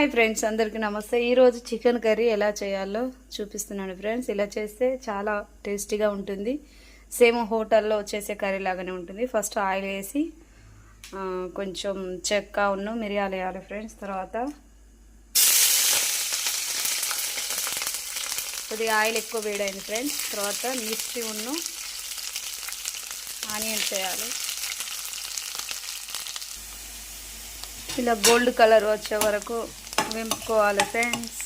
Hi friends, అందరికీ నమస్తే. ఈరోజు చికెన్ కర్రీ ఎలా చేయాలో చూపిస్తున్నాను ఫ్రెండ్స్. ఇలా చేస్తే చాలా టేస్టీగా ఉంటుంది. సేమ్ హోటల్లో చేసే కర్రీ లాగానే ఉంటుంది. ఫస్ట్ ఆయిల్ వేసి కొంచెం చెక్క మిరియాలు వేయాలి ఫ్రెండ్స్. తర్వాత కొద్దిగా ఆయిల్ ఎక్కువ వేడైంది ఫ్రెండ్స్. తర్వాత మిర్చి ఆనియన్స్ వేయాలి. ఇలా గోల్డ్ కలర్ వచ్చే వరకు వేపుకోవాలి ఫ్రెండ్స్.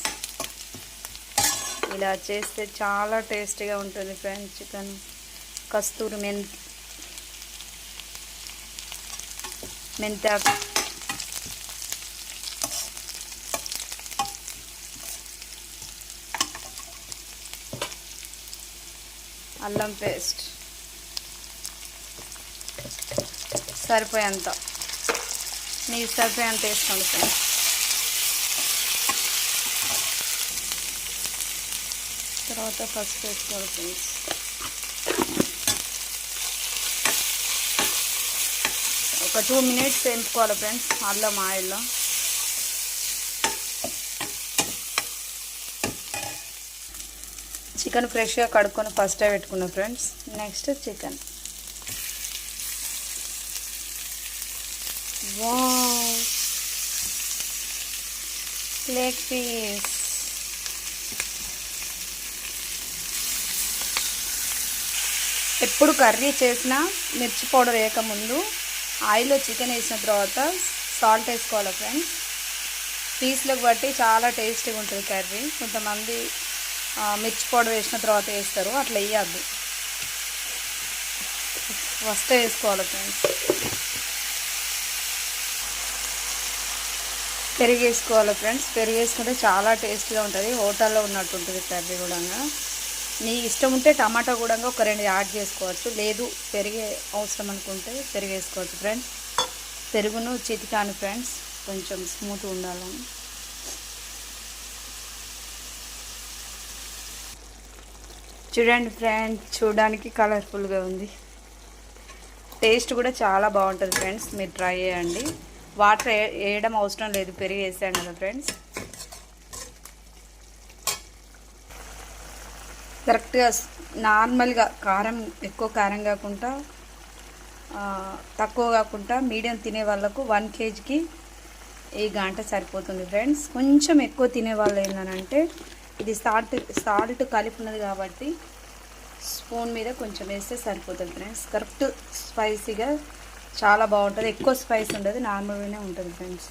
ఇలా చేస్తే చాలా టేస్టీగా ఉంటుంది ఫ్రెండ్స్. చికెన్ కస్తూరి మెంతాకు, అల్లం పేస్ట్ సరిపోయేంత, మీకు సరిపోయేంత వేసుకోండి ఫ్రెండ్స్. తర్వాత ఫస్ట్ వేసుకోవాలి ఫ్రెండ్స్. ఒక 2 minutes వేపుకోవాలి ఫ్రెండ్స్ అల్లం ఆయిల్లో. చికెన్ ఫ్రెష్గా కడుక్కొని ఫస్టే పెట్టుకున్నాం friends. Next chicken. Wow, leg piece. ఎప్పుడు కర్రీ చేసినా మిర్చి పౌడర్ వేయకముందు ఆయిల్లో చికెన్ వేసిన తర్వాత సాల్ట్ వేసుకోవాలి ఫ్రెండ్స్. పీస్లకు బట్టి చాలా టేస్టీగా ఉంటుంది కర్రీ. కొంతమంది మిర్చి పౌడర్ వేసిన తర్వాత వేస్తారు, అట్లా వేయద్దు, ఫస్ట్ వేసుకోవాలి ఫ్రెండ్స్. పెరుగు వేసుకోవాలి ఫ్రెండ్స్. పెరుగు వేసుకుంటే చాలా టేస్టీగా ఉంటుంది, హోటల్లో ఉన్నట్టు ఉంటుంది కర్రీ కూడా. మీ ఇష్టం ఉంటే టమాటా కూడా ఒక 2 యాడ్ చేసుకోవచ్చు, లేదు పెరిగే అవసరం అనుకుంటే పెరుగు వేసుకోవచ్చు ఫ్రెండ్స్. పెరుగును చితికాను ఫ్రెండ్స్, కొంచెం స్మూత్ ఉండాలని. చూడండి ఫ్రెండ్స్, చూడడానికి కలర్ఫుల్గా ఉంది. టేస్ట్ కూడా చాలా బాగుంటుంది ఫ్రెండ్స్, మీరు ట్రై చేయండి. వాటర్ వేయడం అవసరం లేదు, పెరుగు వేసాను కదా ఫ్రెండ్స్. కరెక్ట్గా నార్మల్గా కారం, ఎక్కువ కారం కాకుండా తక్కువ కాకుండా మీడియం తినే వాళ్ళకు 1 kgకి ఈ గంట సరిపోతుంది ఫ్రెండ్స్. కొంచెం ఎక్కువ తినే వాళ్ళు ఏంటంటే ఇది సాల్ట్ కలిపి ఉన్నది కాబట్టి స్పూన్ మీద కొంచెం వేస్తే సరిపోతుంది ఫ్రెండ్స్. కరెక్ట్ స్పైసీగా చాలా బాగుంటుంది. ఎక్కువ స్పైస్ ఉండదు, నార్మల్గానే ఉంటుంది ఫ్రెండ్స్.